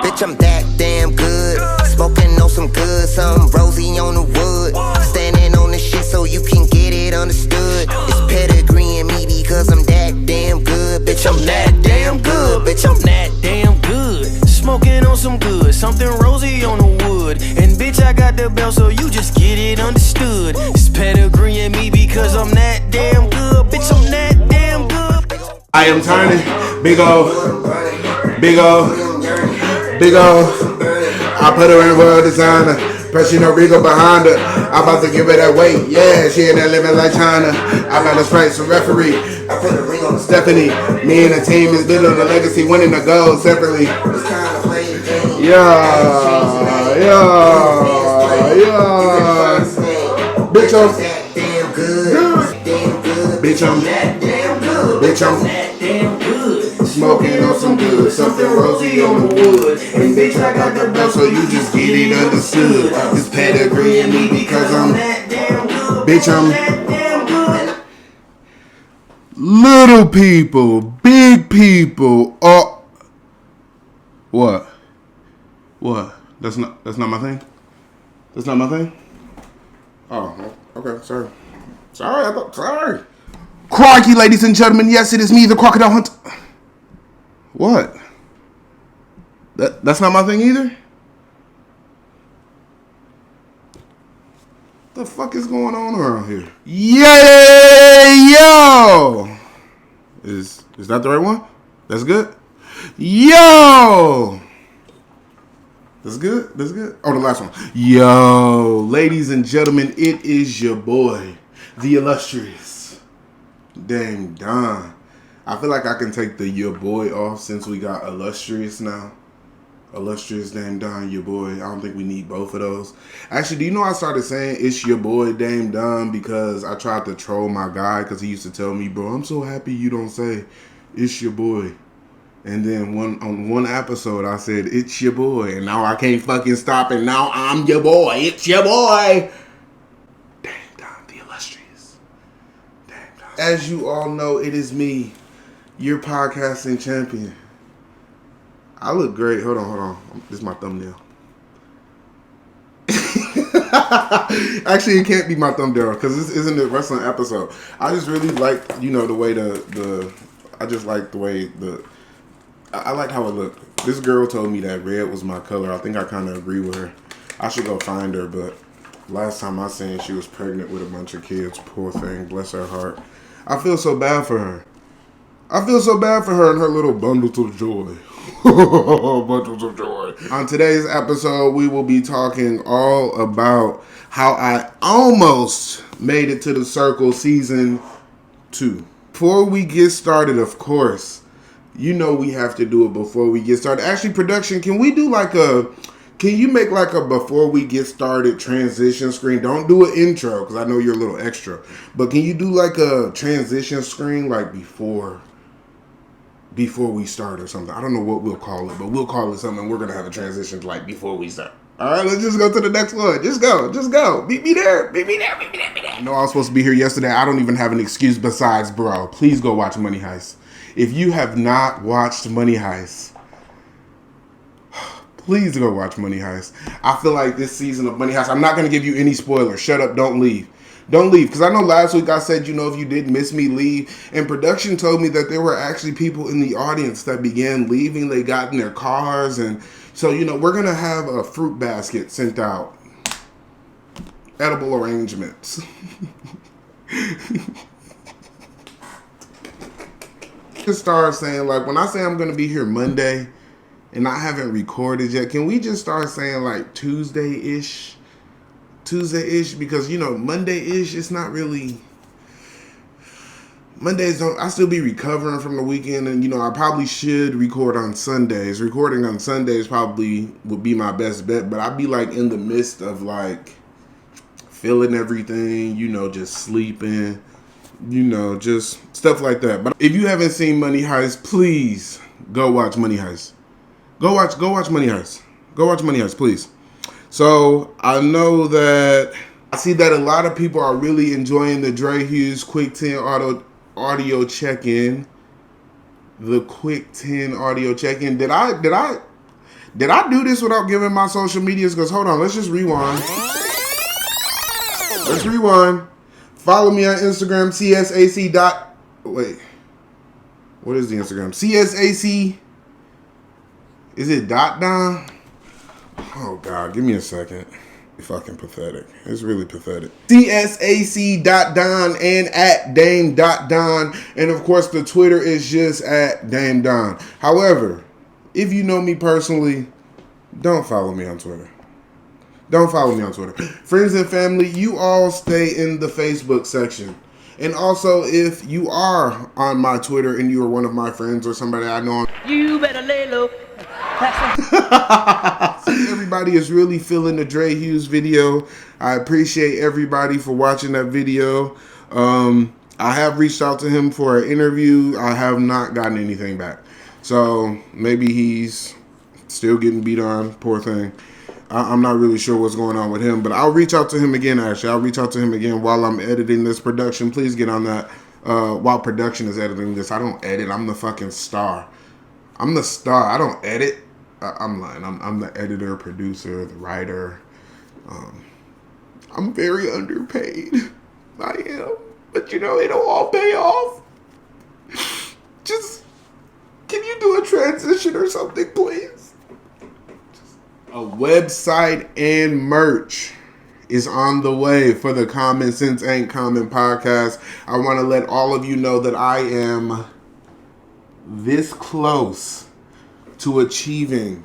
Bitch, I'm that damn good. Smoking on some good, some rosy on the wood. Standing on the shit so you can get it understood. It's pedigree in me because I'm that damn good. Bitch, I'm that damn good. Bitch, I'm that damn good. Smoking on some good, something rosy on the wood. And bitch, I got the belt so you just get it understood. It's pedigree in me because I'm that damn good. Bitch, I'm that damn good. I am turning. Big O. Big O. Big O. I put her in world designer. Pressing her Rico behind her. I'm about to give her that weight. Yeah, she in that living like China. I'm about to strike some referee. I put a ring on Stephanie. Me and the team is building the legacy, winning the gold separately. Yeah. Bitch, I'm that damn good. Bitch, I'm smoking on some good, something rosy on the wood. And bitch, I got the belt, so you just get it understood. It's pedigree in me because I'm that damn good. Bitch, I'm that damn good. Little people, big people. Oh, what? That's not my thing. That's not my thing. Oh, okay. Sorry. Crikey, ladies and gentlemen. Yes, it is me, the Crocodile Hunter. What? That's not my thing either? The fuck is going on around here? Yo! Is that the right one? That's good? Yo! That's good? Oh, the last one. Yo, ladies and gentlemen, it is your boy, the illustrious Dame Don. I feel like I can take the your boy off since we got illustrious now. Illustrious Dame Don, your boy. I don't think we need both of those. Actually, do you know I started saying it's your boy Dame Don because I tried to troll my guy because he used to tell me, bro, I'm so happy you don't say it's your boy. And then on one episode I said it's your boy, and now I can't fucking stop, and now I'm your boy. It's your boy. Dame Don, the illustrious. Dame Don. As you all know, it is me, your podcasting champion. I look great. Hold on. This is my thumbnail. Actually, it can't be my thumbnail because this isn't a wrestling episode. I just really like, the way I just like the way I liked how it looked. This girl told me that red was my color. I think I kind of agree with her. I should go find her, but last time I seen she was pregnant with a bunch of kids. Poor thing. Bless her heart. I feel so bad for her. I feel so bad for her and her little bundles of joy. Bundles of joy. On today's episode, we will be talking all about how I almost made it to the circle season 2. Before we get started, of course, we have to do it before we get started. Actually, production, can you make like a before we get started transition screen? Don't do an intro because I know you're a little extra. But can you do like a transition screen like before we start or something? I don't know what we'll call it, but we'll call it something. We're going to have a transition like before we start. All right, let's just go to the next one. Just go. Meet me there. I know I was supposed to be here yesterday. I don't even have an excuse besides, bro. Please go watch Money Heist. If you have not watched Money Heist, please go watch Money Heist. I feel like this season of Money Heist, I'm not going to give you any spoilers. Shut up, don't leave. Don't leave, because I know last week I said, if you did miss me, leave. And production told me that there were actually people in the audience that began leaving. They got in their cars, and so, we're going to have a fruit basket sent out. Edible arrangements. Just start saying, like, when I say I'm going to be here Monday and I haven't recorded yet, can we just start saying, like, Tuesday-ish? Because, Monday-ish, it's not really... Mondays don't... I still be recovering from the weekend, and, I probably should record on Sundays. Recording on Sundays probably would be my best bet, but I'd be, like, in the midst of, like, feeling everything, just sleeping... just stuff like that. But if you haven't seen Money Heist, please go watch Money Heist. Go watch Money Heist. Go watch Money Heist, please. So I know that I see that a lot of people are really enjoying the Dre Hughes Quick 10 audio check-in. The Quick 10 audio check-in. Did I Did I do this without giving my social medias? Because hold on, let's just rewind. Let's rewind. Follow me on Instagram, C.S.A.C. Wait. What is the Instagram? C.S.A.C. Is it .don? Oh, God. Give me a second. Fucking pathetic. It's really pathetic. CSAC.Don and at Dame.Don. And, of course, the Twitter is just at Dame Don. However, if you know me personally, don't follow me on Twitter. Don't follow me on Twitter. Friends and family, you all stay in the Facebook section. And also, if you are on my Twitter and you are one of my friends or somebody I know, you better lay low. Everybody is really feeling the Dre Hughes video. I appreciate everybody for watching that video. I have reached out to him for an interview. I have not gotten anything back. So maybe he's still getting beat on. Poor thing. I'm not really sure what's going on with him, but I'll reach out to him again, actually. I'll reach out to him again while I'm editing this production. Please get on that while production is editing this. I don't edit. I'm the fucking star. I'm the star. I don't edit. I'm lying. I'm the editor, producer, the writer. I'm very underpaid. I am. But, it'll all pay off. Just, can you do a transition or something, please? A website and merch is on the way for the Common Sense Ain't Common podcast. I want to let all of you know that I am this close to achieving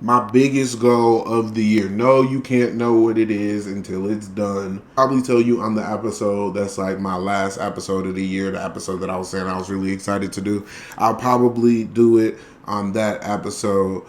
my biggest goal of the year. No, you can't know what it is until it's done. I'll probably tell you on the episode that's like my last episode of the year, the episode that I was saying I was really excited to do. I'll probably do it on that episode.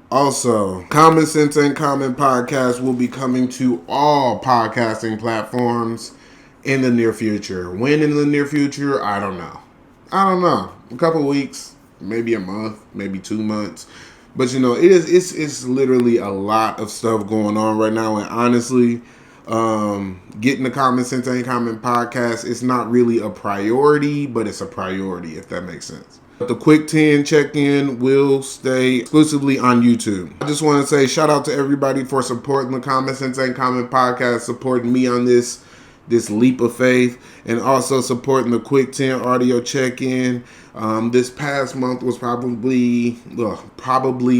Also, Common Sense Ain't Common podcast will be coming to all podcasting platforms in the near future. When in the near future, I don't know. A couple weeks, maybe a month, maybe 2 months. But it's literally a lot of stuff going on right now. And honestly, getting the Common Sense Ain't Common podcast, it's not really a priority, but it's a priority, if that makes sense. The Quick 10 check-in will stay exclusively on YouTube. I just want to say shout out to everybody for supporting the Common Sense Ain't Common podcast, supporting me on this leap of faith, and also supporting the Quick 10 audio check-in. This past month was probably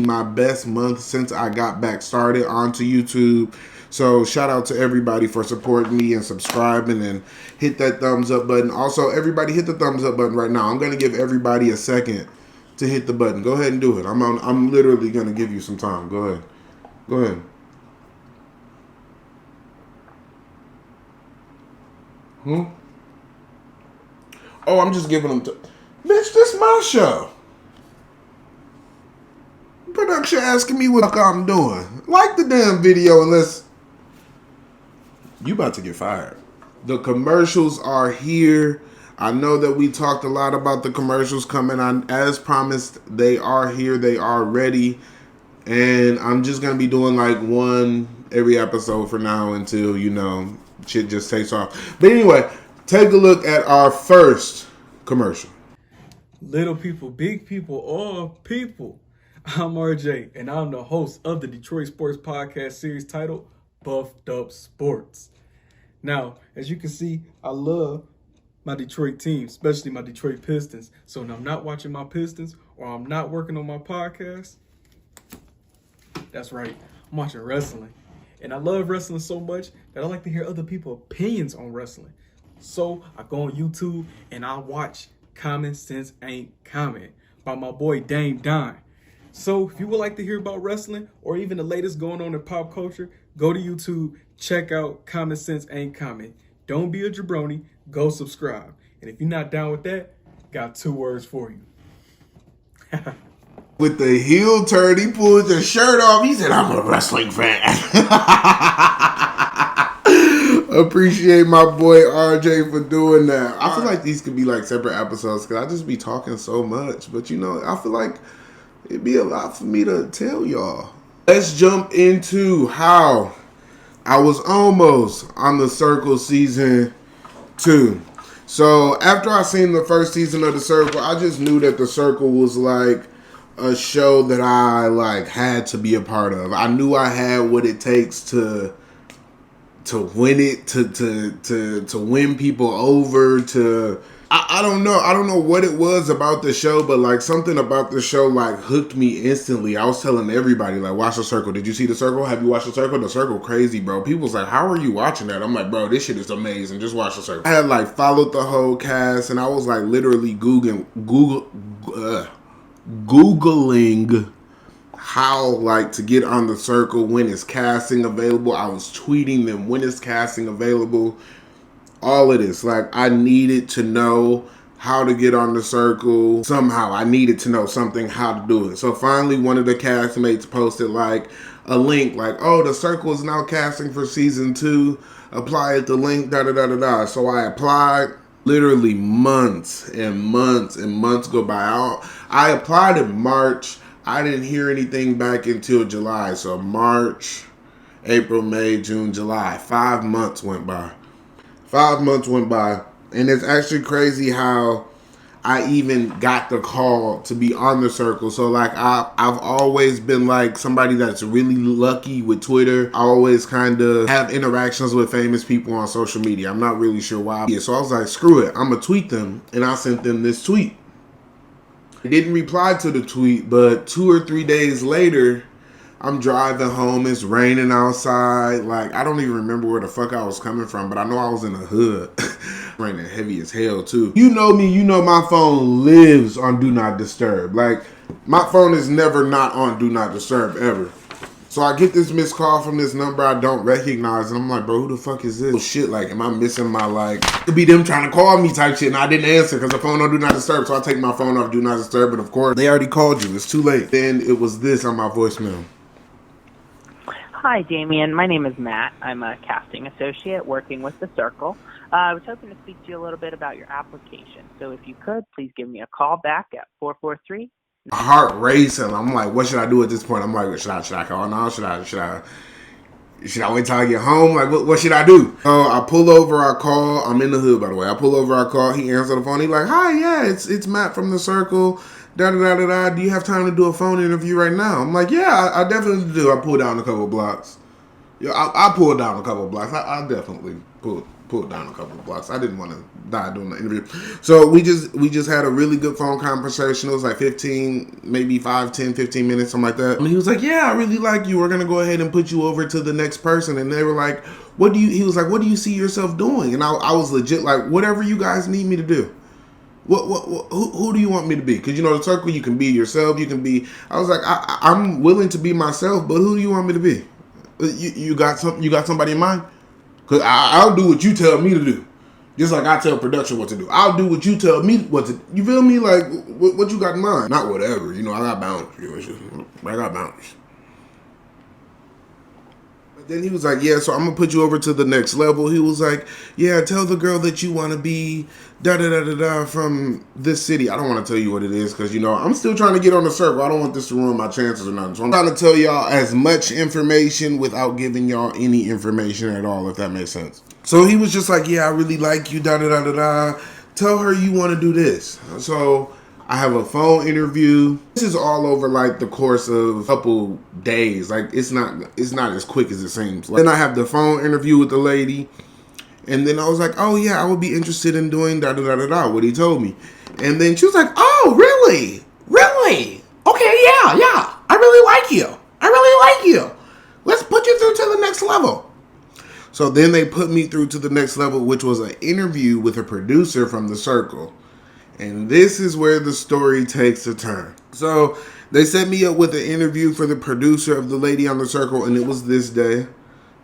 my best month since I got back started onto YouTube. So shout out to everybody for supporting me and subscribing, and hit that thumbs up button. Also, everybody hit the thumbs up button right now. I'm going to give everybody a second to hit the button. Go ahead and do it. I'm literally going to give you some time. Go ahead. Oh, I'm just giving them to... Bitch, this my show. Production asking me what I'm doing. Like the damn video unless... You about to get fired. The commercials are here. I know that we talked a lot about the commercials coming on. As promised, they are here. They are ready. And I'm just going to be doing like one every episode for now until, shit just takes off. But anyway, take a look at our first commercial. Little people, big people, all people. I'm RJ, and I'm the host of the Detroit Sports Podcast series titled Buffed Up Sports. Now, as you can see, I love my Detroit team, especially my Detroit Pistons. So when I'm not watching my Pistons or I'm not working on my podcast, that's right, I'm watching wrestling. And I love wrestling so much that I like to hear other people's opinions on wrestling. So I go on YouTube and I watch Common Sense Ain't Common by my boy Dame Don. So if you would like to hear about wrestling or even the latest going on in pop culture, go to YouTube, check out Common Sense Ain't Common. Don't be a jabroni, go subscribe. And if you're not down with that, got 2 words for you. With the heel turn, he pulled his shirt off. He said, I'm a wrestling fan. Appreciate my boy RJ for doing that. I feel like these could be like separate episodes because I just be talking so much. But I feel like it'd be a lot for me to tell y'all. Let's jump into how I was almost on The Circle season 2. So after I seen the first season of The Circle, I just knew that The Circle was like a show that I like had to be a part of. I knew I had what it takes to win it, to win people over, to I don't know what it was about the show, but like something about the show like hooked me instantly. I was telling everybody like, watch The Circle. Did you see The Circle? Have you watched The Circle? The Circle crazy, bro. People's like, how are you watching that? I'm like, bro, this shit is amazing. Just watch The Circle. I had like followed the whole cast, and I was like literally Googling how like to get on The Circle, when is casting available. I was tweeting them, when is casting available. All of this, like I needed to know how to get on The Circle. Somehow I needed to know something, how to do it. So finally one of the castmates posted like a link like, oh, The Circle is now casting for season 2. Apply at the link, da da da da da. So I applied. Literally months and months and months go by. I applied in March. I didn't hear anything back until July. So March, April, May, June, July. 5 months went by. 5 months went by. And it's actually crazy how I even got the call to be on The Circle. So like I've always been like somebody that's really lucky with Twitter. I always kind of have interactions with famous people on social media. I'm not really sure why. Yeah, so I was like, screw it. I'm going to tweet them. And I sent them this tweet. I didn't reply to the tweet, but 2 or 3 days later, I'm driving home. It's raining outside. Like, I don't even remember where the fuck I was coming from, but I know I was in the hood. Raining heavy as hell, too. You know me. You know my phone lives on Do Not Disturb. Like, my phone is never not on Do Not Disturb, ever. So I get this missed call from this number I don't recognize, and I'm like, bro, who the fuck is this? Oh, shit, like, am I missing my, like, it be them trying to call me type shit, and I didn't answer because the phone on Do Not Disturb, so I take my phone off Do Not Disturb, but of course, they already called you. It's too late. Then it was this on my voicemail. Hi, Damien. My name is Matt. I'm a casting associate working with The Circle. I was hoping to speak to you a little bit about your application. So if you could, please give me a call back at 443. Heart racing. I'm like, what should I do at this point? I'm like, should I call now? Should I wait till I get home? Like, what should I do? I pull over, I call. I'm in the hood, by the way. I pull over, I call. He answers the phone. He's like, hi, yeah, it's Matt from The Circle. Da-da-da-da-da. Do you have time to do a phone interview right now? I'm like, yeah, I definitely do. I pulled down a couple blocks. Yeah, I pulled down a couple blocks. I definitely pulled down a couple blocks. I didn't want to die doing the interview. So we just had a really good phone conversation. It was like 15, maybe 5, 10, 15 minutes, something like that. And he was like, yeah, I really like you. We're going to go ahead and put you over to the next person. And they were like, he was like, what do you see yourself doing? And I was legit like, whatever you guys need me to do. Who do you want me to be? Because, you know, The Circle, you can be yourself. You can be, I was like, I'm willing to be myself, but who do you want me to be? You got somebody in mind? Because I'll do what you tell me to do. Just like I tell production what to do. I'll do what you tell me what to. You feel me? Like, what you got in mind? Not whatever. You know, I got boundaries. I got boundaries. Then he was like, yeah, so I'm going to put you over to the next level. He was like, yeah, tell the girl that you want to be da-da-da-da-da from this city. I don't want to tell you what it is because, you know, I'm still trying to get on The Circle. I don't want this to ruin my chances or nothing. So I'm trying to tell y'all as much information without giving y'all any information at all, if that makes sense. So he was just like, yeah, I really like you, da-da-da-da-da. Tell her you want to do this. So I have a phone interview. This is all over like the course of a couple days. Like it's not as quick as it seems. Then I have the phone interview with the lady. And then I was like, oh yeah, I would be interested in doing da-da-da-da-da, what he told me. And then she was like, oh, really? Really? Okay, yeah. I really like you. Let's put you through to the next level. So then they put me through to the next level, which was an interview with a producer from The Circle. And this is where the story takes a turn. So they set me up with an interview for the producer of the lady on The Circle, and it was this day.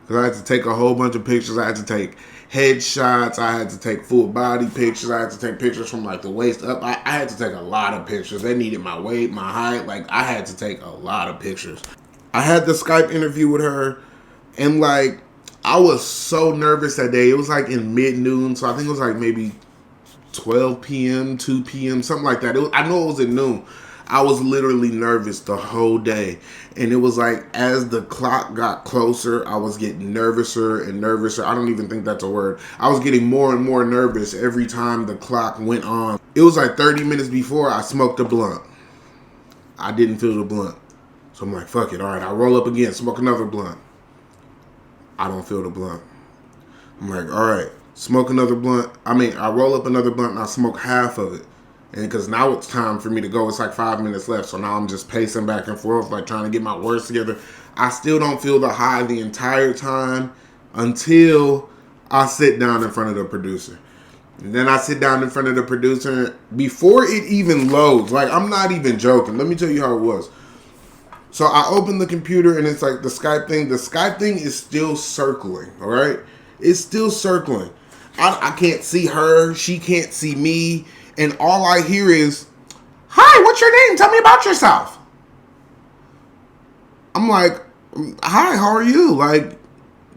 Because I had to take a whole bunch of pictures. I had to take headshots. I had to take full body pictures. I had to take pictures from like the waist up. I had to take a lot of pictures. They needed my weight, my height. Like I had to take a lot of pictures. I had the Skype interview with her, and like I was so nervous that day. It was like in mid-noon, so I think it was like maybe 12 p.m., 2 p.m., something like that. I know it was at noon. I was literally nervous the whole day. And it was like, as the clock got closer, I was getting nervouser and nervouser. I don't even think that's a word. I was getting more and more nervous every time the clock went on. It was like 30 minutes before I smoked a blunt. I didn't feel the blunt. So I'm like, fuck it. All right, I roll up again, smoke another blunt. I don't feel the blunt. I'm like, all right, smoke another blunt. I roll up another blunt and I smoke half of it. And because now it's time for me to go. It's like 5 minutes left. So now I'm just pacing back and forth, like trying to get my words together. I still don't feel the high the entire time until I sit down in front of the producer. And then I sit down in front of the producer before it even loads. Like, I'm not even joking. Let me tell you how it was. So I open the computer and it's like the Skype thing. The Skype thing is still circling, all right? It's still circling. I can't see her. She can't see me. And all I hear is, hi, what's your name? Tell me about yourself. I'm like, hi, how are you? Like,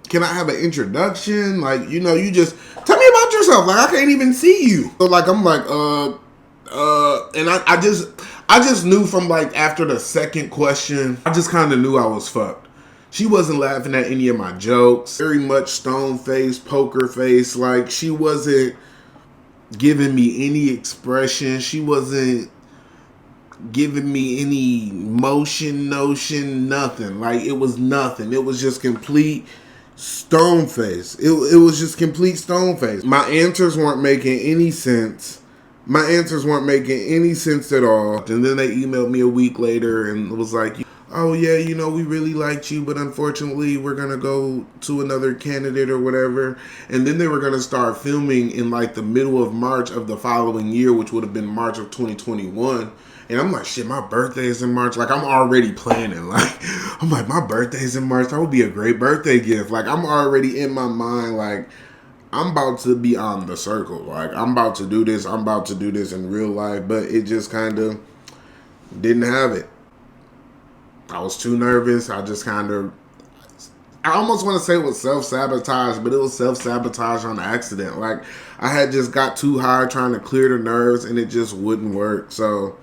can I have an introduction? Like, you just tell me about yourself. Like, I can't even see you. So like, I'm like, and I just knew from like after the second question, I just kind of knew I was fucked. She wasn't laughing at any of my jokes. Very much stone face, poker face. Like, she wasn't giving me any expression. She wasn't giving me any motion, notion, nothing. Like, it was nothing. It was just complete stone face. It was just complete stone face. My answers weren't making any sense. My answers weren't making any sense at all. And then they emailed me a week later and was like, oh yeah, we really liked you, but unfortunately we're going to go to another candidate or whatever. And then they were going to start filming in like the middle of March of the following year, which would have been March of 2021. And I'm like, shit, my birthday is in March. Like, I'm already planning. Like, I'm like, my birthday's in March. That would be a great birthday gift. Like, I'm already in my mind, like, I'm about to be on the circle. Like, I'm about to do this. I'm about to do this in real life. But it just kind of didn't have it. I was too nervous. I almost want to say it was self-sabotage, but it was self-sabotage on accident. Like, I had just got too high trying to clear the nerves, and it just wouldn't work. So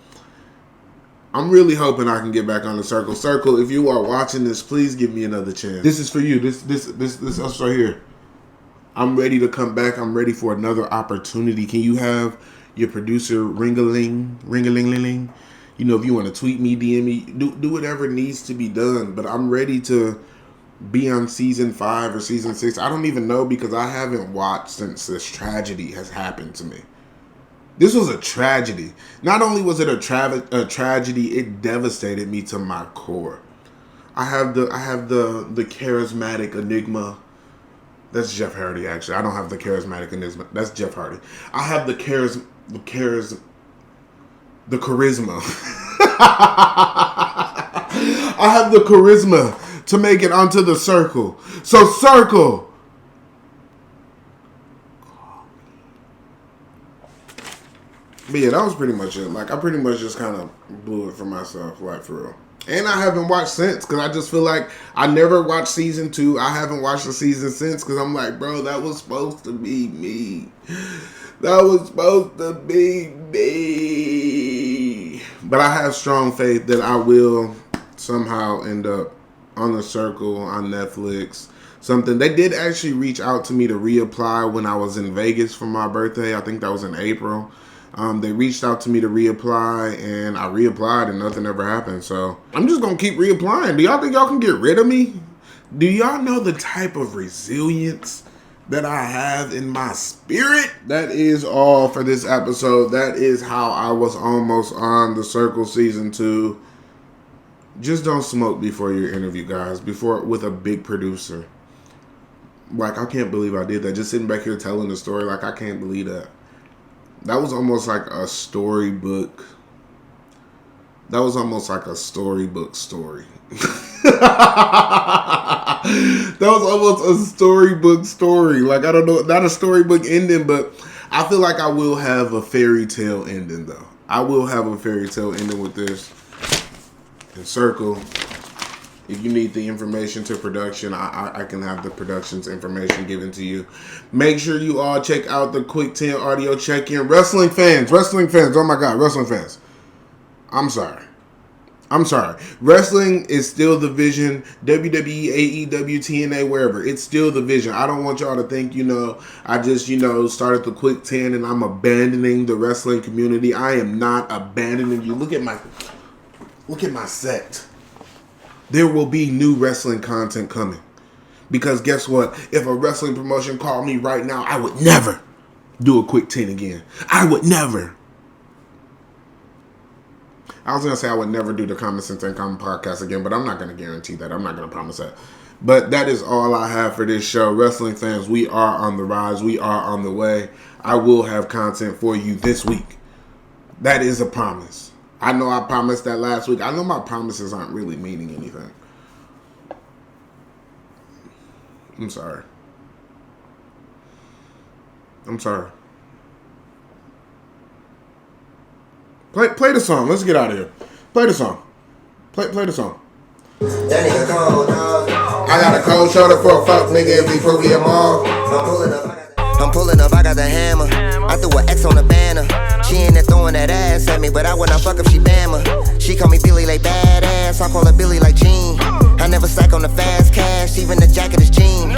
I'm really hoping I can get back on the circle. Circle, if you are watching this, please give me another chance. This is for you. This us right here. I'm ready to come back. I'm ready for another opportunity. Can you have your producer ring-a-ling-ling? If you want to tweet me, DM me, do whatever needs to be done. But I'm ready to be on season 5 or season 6. I don't even know because I haven't watched since this tragedy has happened to me. This was a tragedy. Not only was it a tragedy, it devastated me to my core. I have the charismatic enigma. That's Jeff Hardy, actually. I don't have the charismatic enigma. That's Jeff Hardy. I have the charisma. I have the charisma to make it onto the circle. So, circle. But yeah, that was pretty much it. Like, I pretty much just kind of blew it for myself, like, for real. And I haven't watched since, because I just feel like I never watched season 2. I haven't watched the season since, because I'm like, bro, that was supposed to be me. That was supposed to be me. But I have strong faith that I will somehow end up on the circle, on Netflix. Something. They did actually reach out to me to reapply when I was in Vegas for my birthday. I think that was in April. They reached out to me to reapply, and I reapplied, and nothing ever happened. So I'm just going to keep reapplying. Do y'all think y'all can get rid of me? Do y'all know the type of resilience that I have in my spirit? That is all for this episode. That is how I was almost on the Circle Season 2. Just don't smoke before your interview, guys. With a big producer. Like, I can't believe I did that. Just sitting back here telling the story, like, I can't believe that. That was almost like a storybook. That was almost like a storybook story. That was almost a storybook story. Like, I don't know, not a storybook ending, but I feel like I will have a fairy tale ending, though. I will have a fairy tale ending with this. And Circle, if you need the information to production, I can have the production's information given to you. Make sure you all check out the Quick 10 audio check-in. Wrestling fans, oh my God, wrestling fans. I'm sorry. Wrestling is still the vision. WWE, AEW, TNA, wherever. It's still the vision. I don't want y'all to think, I just, started the Quick 10 and I'm abandoning the wrestling community. I am not abandoning you. Look at my Look at my set. There will be new wrestling content coming. Because guess what? If a wrestling promotion called me right now, I would never do a quick 10 again. I would never. I was going to say I would never do the Common Sense and Common podcast again, but I'm not going to guarantee that. I'm not going to promise that. But that is all I have for this show. Wrestling fans, we are on the rise. We are on the way. I will have content for you this week. That is a promise. I know I promised that last week. I know my promises aren't really meaning anything. I'm sorry. I'm sorry. Play the song. Let's get out of here. Play the song. Play the song. That nigga cold, dog. I got a cold shoulder for a fuck nigga if we prove him all. I'm pulling up, I got the hammer. I threw an X on the banner. She ain't there throwing that ass at me, but I would not fuck if she Bama. She call me Billy like badass, I call her Billy like Jean. I never slack on the fast cash, even the jacket is jean.